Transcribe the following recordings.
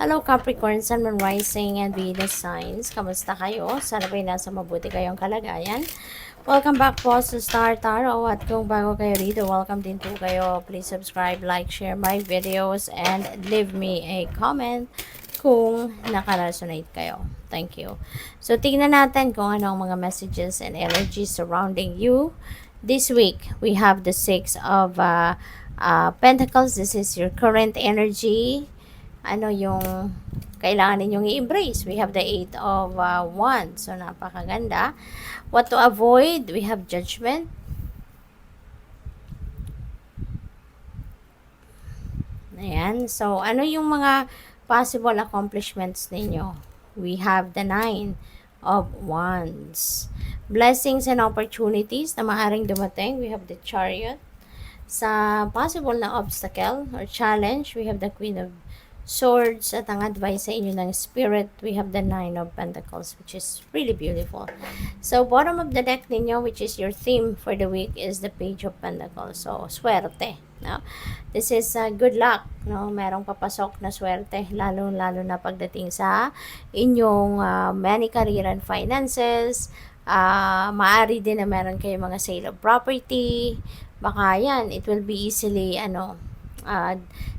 Hello Capricorn, Sun, Moon, Rising, and Venus signs. Kamusta kayo? Sana ba'y nasa mabuti kayong kalagayan? Welcome back po sa Star Tarot. At kung bago kayo rito, welcome din po kayo. Please subscribe, like, share my videos, and leave me a comment kung nakaresonate kayo. Thank you. So, tingnan natin kung ano ang mga messages and energies surrounding you. This week, we have the Six of Pentacles. This is your current energy. Ano yung kailangan ninyong i-embrace. We have the 8 of Wands. So, napakaganda. What to avoid? We have Judgment. Ayan. So, ano yung mga possible accomplishments ninyo? We have the 9 of Wands. Blessings and opportunities na maaaring dumating. We have the Chariot. Sa possible na obstacle or challenge, we have the Queen of Swords. At ang advice sa inyo ng Spirit, we have the 9 of Pentacles, which is really beautiful. So, bottom of the deck ninyo, which is your theme for the week, is the Page of Pentacles. So, swerte. No? This is good luck. No? Merong papasok na swerte, lalo-lalo na pagdating sa inyong money, career, and finances. Maaari din na meron kayong mga sale of property. Baka yan, it will be easily,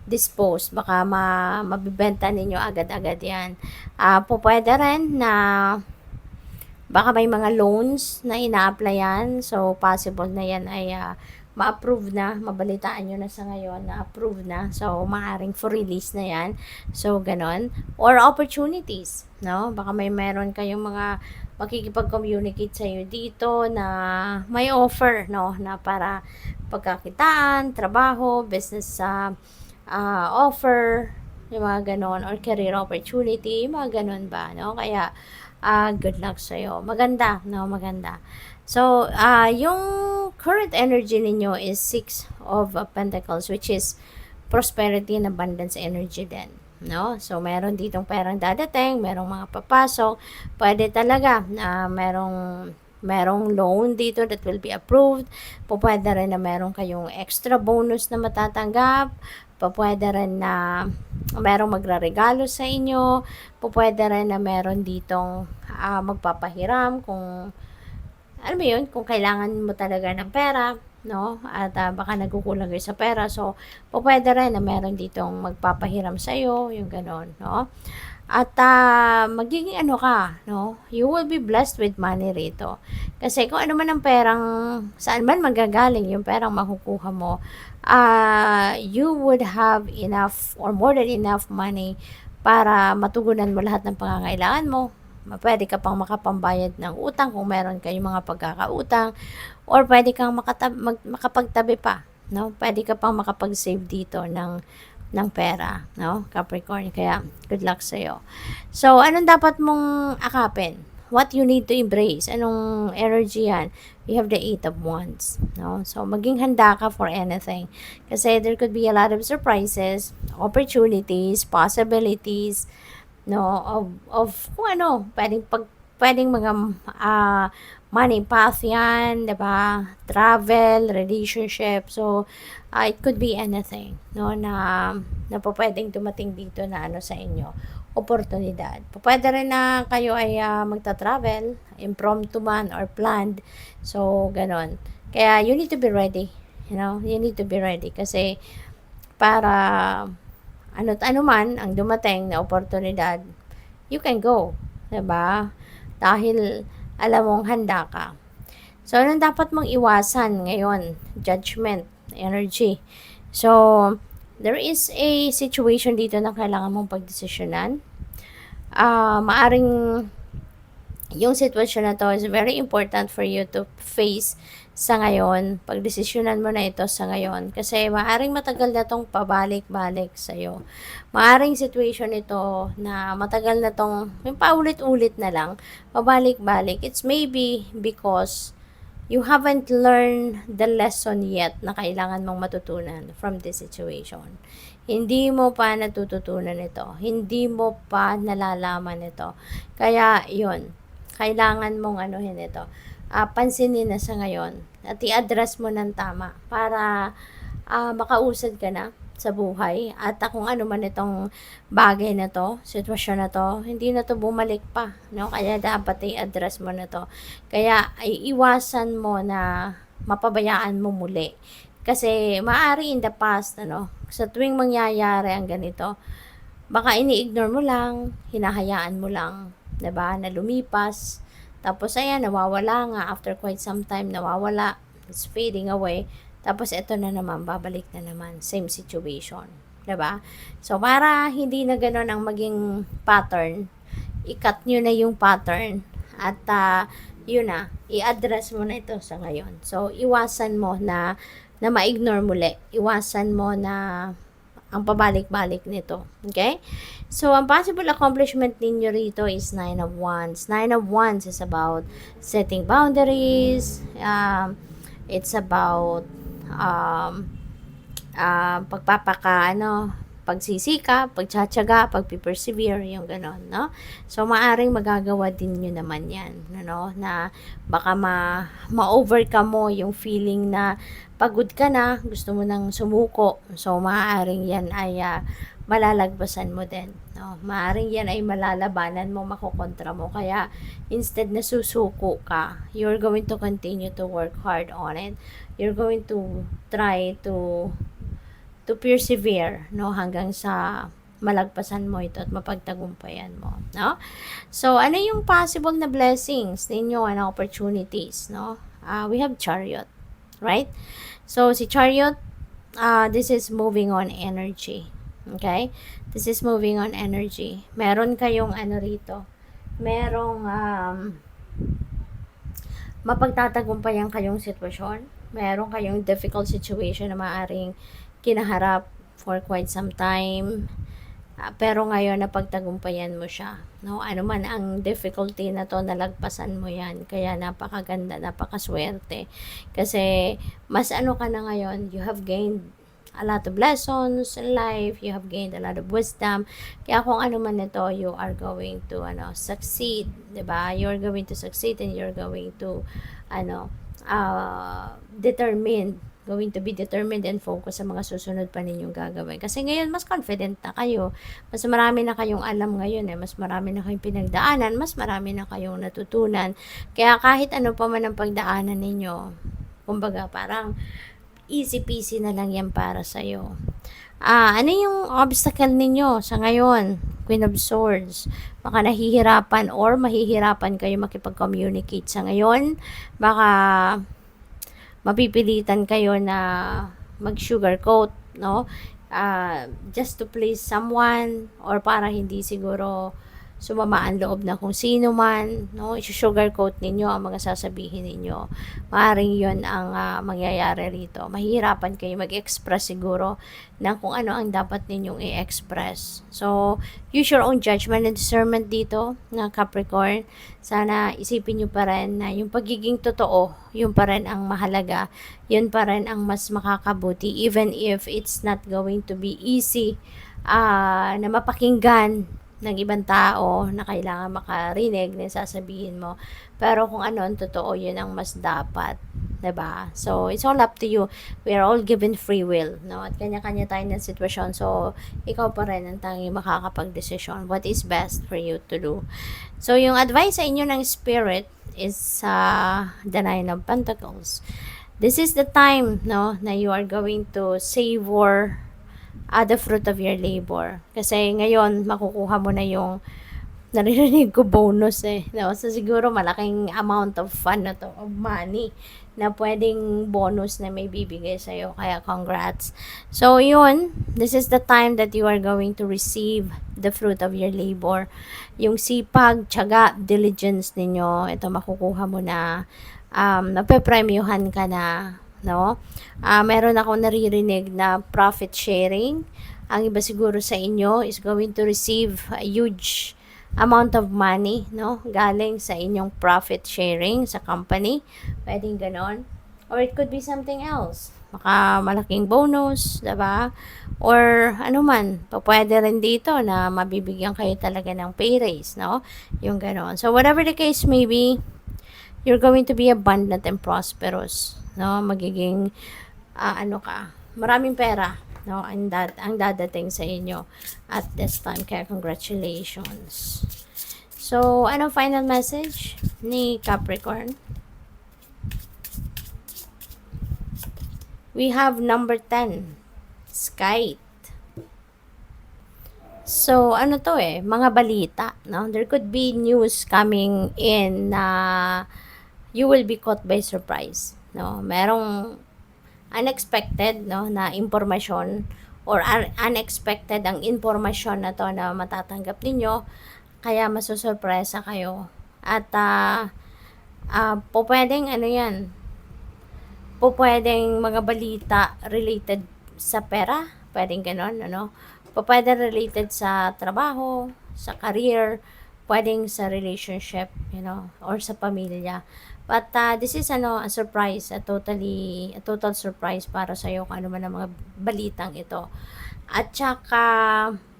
disposed. Baka mabibenta ninyo agad-agad yan. Pwede rin na baka may mga loans na ina-applyan. So, possible na yan ay ma-approve na. Mabalitaan nyo na sa ngayon na approve na. So, maaaring for release na yan. So, ganon. Or opportunities. No? Baka meron kayong mga makikipag-communicate sa iyo dito na may offer, no, na para pagkakitaan, trabaho, business offer, yung mga ganon, or career opportunity, mga ganon ba, no? Kaya good luck sa iyo. Maganda, no, maganda. So, yung current energy ninyo is 6 of Pentacles, which is prosperity and abundance energy din. No? So, meron ditong perang dadating, merong mga papasok. Pwede talaga na merong loan dito that will be approved. Pwede rin na meron kayong extra bonus na matatanggap. Pwede rin na merong magraregalo sa inyo. Pwede rin na meron ditong magpapahiram kung alam mo yun, kung kailangan mo talaga ng pera, no? At baka nagkukulang kayo sa pera. So, pwede rin na meron ditong magpapahiram sa iyo, yung ganon, no? At magiging ka, no? You will be blessed with money rito. Kasi kung ano man ang perang, saan man magagaling yung perang makukuha mo, you would have enough or more than enough money para matugunan mo lahat ng pangangailangan mo. Pwede ka pang makapambayad ng utang kung meron kayong mga pagkakautang, or pwede kang makapagtabi pa, no? Pwede ka pang makapag-save dito ng pera, no, Capricorn. Kaya good luck sa iyo. So, anong dapat mong akapin? What you need to embrace? Anong energy yan? We have the 8 of Wands, no? So, maging handa ka for anything. Kasi there could be a lot of surprises, opportunities, possibilities, no, of kung ano, pwedeng mga money path yan, diba? Travel, relationship. So, it could be anything, no, na pwedeng dumating dito na sa inyo, oportunidad. Pwede rin na kayo ay magta-travel, impromptu man or planned. So, ganon. Kaya, you need to be ready. You know, you need to be ready. Kasi, para ano man ang dumating na oportunidad, you can go, 'di ba? Dahil alam mong handa ka. So, anong dapat mong iwasan ngayon? Judgment, energy. So, there is a situation dito na kailangan mong pagdesisyonan. Maaring yung sitwasyon na to is very important for you to face sa ngayon. Pagdesisyonan mo na ito sa ngayon. Kasi maaring matagal na tong pabalik-balik sa'yo. Maaring situation ito na matagal na tong, yung paulit-ulit na lang, pabalik-balik. It's maybe because you haven't learned the lesson yet na kailangan mong matutunan from this situation. Hindi mo pa natututunan ito. Hindi mo pa nalalaman ito. Kaya, yun. Kailangan mong ito. Pansinin na sa ngayon at i-address mo ng tama para makausad ka na sa buhay at kung ano man itong bagay na to, sitwasyon na to, hindi na to bumalik pa, no? Kaya dapat i-address mo na to. Kaya ay iwasan mo na mapabayaan mo muli. Kasi maaari in the past, ano, sa tuwing mangyayari ang ganito, baka ini-ignore mo lang, hinahayaan mo lang, 'di ba? Na lumipas. Tapos ayan, nawawala nga after quite some time, nawawala. It's fading away. Tapos ito na naman, babalik na naman, same situation, 'di ba? So para hindi na gano'n ang maging pattern, i-cut nyo na yung pattern at yun na, i-address mo na ito sa ngayon. So iwasan mo na ma-ignore muli. Iwasan mo na ang pabalik-balik nito. Okay? So, ang possible accomplishment ninyo rito is 9 of Wands. 9 of Wands is about setting boundaries. It's about pagsisika, pagtsatsaga, pagpipersevere, yung ganon, no? So, maaring magagawa din nyo naman yan, ano? Na baka ma-overcome mo yung feeling na pagod ka na, gusto mo nang sumuko. So, maaring yan ay malalagpasan mo din, no? Maaring yan ay malalabanan mo, makokontra mo. Kaya, instead na susuko ka, you're going to continue to work hard on it. You're going to try to persevere, no, hanggang sa malagpasan mo ito at mapagtagumpayan mo, no? So, ano yung possible na blessings ninyo and opportunities, no? We have Chariot, right? So, si Chariot, this is moving on energy, okay? This is moving on energy. Meron kayong ano rito, merong mapagtatagumpayan kayong sitwasyon, meron kayong difficult situation na maaaring kinaharap for quite some time, pero ngayon napagtagumpayan mo siya, no? Ano man ang difficulty na to, nalagpasan mo yan. Kaya napakaganda, napakaswerte, kasi mas ano ka na ngayon, you have gained a lot of lessons in life, you have gained a lot of wisdom. Kaya kung ano man ito, you are going to succeed, 'di ba? You're going to succeed and you're going to going to be determined and focus sa mga susunod pa ninyong gagawin. Kasi ngayon, mas confident na kayo. Mas marami na kayong alam ngayon, mas marami na kayong pinagdaanan, mas marami na kayong natutunan. Kaya kahit ano pa man ang pagdaanan ninyo, kumbaga parang easy peasy na lang yan para sa'yo. Ano yung obstacle ninyo sa ngayon? Queen of Swords. Baka nahihirapan or mahihirapan kayo makipag-communicate sa ngayon. Baka mapipilitan kayo na mag-sugarcoat, no? Just to please someone or para hindi siguro sumama ang loob na kung sino man, no? I-sugarcoat ninyo ang mga sasabihin ninyo. Maaaring yun ang mangyayari rito. Mahihirapan kayo mag-express siguro ng kung ano ang dapat ninyong i-express. So, use your own judgment and discernment dito, na Capricorn. Sana isipin nyo pa rin na yung pagiging totoo, yun pa rin ang mahalaga. Yun pa rin ang mas makakabuti, even if it's not going to be easy na mapakinggan ng ibang tao na kailangan makarinig na sasabihin mo. Pero kung ano ang totoo, yun ang mas dapat. 'Di ba? So, it's all up to you. We are all given free will, no? At kanya-kanya tayo ng sitwasyon. So, ikaw pa rin ang tanging makakapag-desisyon. What is best for you to do? So, yung advice sa inyo ng Spirit is the Nine of Pentacles. This is the time, no, na you are going to savor the fruit of your labor. Kasi ngayon, makukuha mo na yung naririnig ko bonus no? So, siguro malaking amount of of money na pwedeng bonus na may bibigay sa'yo. Kaya congrats. So, yun. This is the time that you are going to receive the fruit of your labor. Yung sipag, tiyaga, diligence ninyo, ito makukuha mo na. Napepremyuhan ka na, no? Meron ako naririnig na profit sharing. Ang iba siguro sa inyo is going to receive a huge amount of money, no? Galing sa inyong profit sharing sa company. Pwedeng ganon. Or it could be something else. Baka malaking bonus, diba? Or ano man, pwede rin dito na mabibigyan kayo talaga ng pay raise, no? Yung ganon. So whatever the case may be, you're going to be abundant and prosperous, no? Magiging maraming pera, no, ang dadating sa inyo at this time. Kaya congratulations. So, anong final message ni Capricorn? We have number 10, Sky. So, ano to mga balita, no? There could be news coming in na you will be caught by surprise, no? Merong unexpected, no, na impormasyon or unexpected ang impormasyon na to na matatanggap ninyo, kaya masusurpresa kayo. At pwedeng ano yan, pwedeng mga balita related sa pera, pwedeng ganon, ano? Pwedeng related sa trabaho, sa career, pwedeng sa relationship, or sa pamilya. But this is a surprise, a total surprise para sa iyo kung ano man ang mga balitang ito. At saka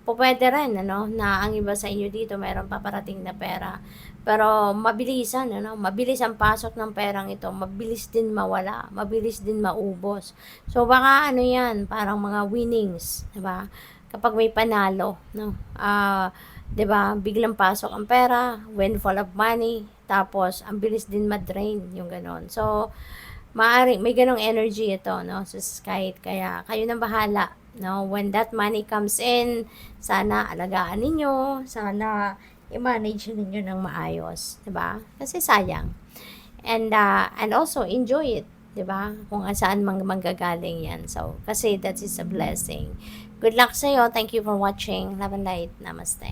pwede rin na ang iba sa inyo dito mayroon paparating na pera. Pero mabilis ang pasok ng perang ito, mabilis din mawala, mabilis din maubos. So baka yan, parang mga winnings, 'di ba? Kapag may panalo, 'di ba? Biglang pasok ang pera, windfall of money, tapos ang bilis din ma-drain, yung ganon. So maaring may ganong energy ito, sa Sky. Kaya kayo nang bahala, when that money comes in, sana alagaan ninyo, sana i-manage ninyo ng maayos, 'di ba? Kasi sayang. And also enjoy it, 'di ba? Kung saan manggagaling 'yan. So, kasi that is a blessing. Good luck sa iyo. Thank you for watching. Love and light. Namaste.